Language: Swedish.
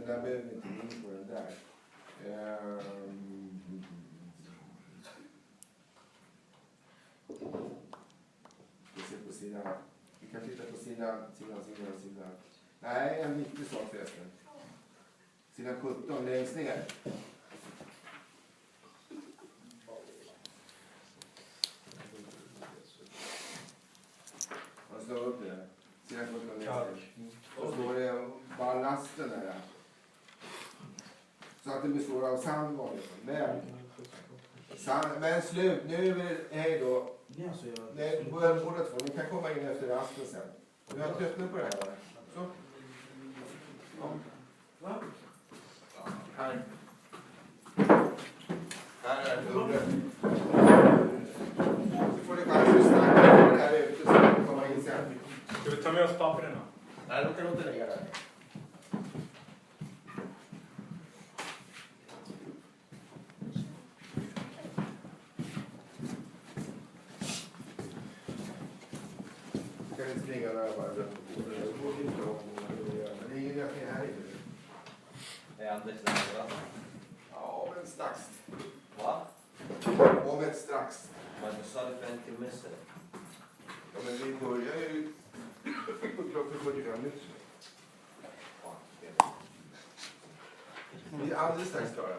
där behöver vi inte gå in på den där. Vi ser på sidan. Vi kan titta på sidan. Nej, en viktig sak förresten. Sidan 17 längst ner. Man slår upp det. Sidan 17 längst ner. Då står det ballasten här. Så att det består av sand vanligt. Men slut, nu är vi hej då. Nej, båda två. Ni kan komma in efter rasten sen. Nu har jag tröttnat på det här. Så. Ja. Här. Här är dörren. Så får ni kanske snacka om det här ute så kan ni komma in sen. Ska vi ta med oss papperna? Nej, då kan du inte lägga där. Kan inte springa där bara. Det går inte bra. Men det är ingen öppning här inne. Är Anders där? Ja, men strax. Va? Om ett strax. Men du sa det för en timme sedan. Ja, men vi börjar ju på klockan 45 minuter. Vi är alldeles strax klara.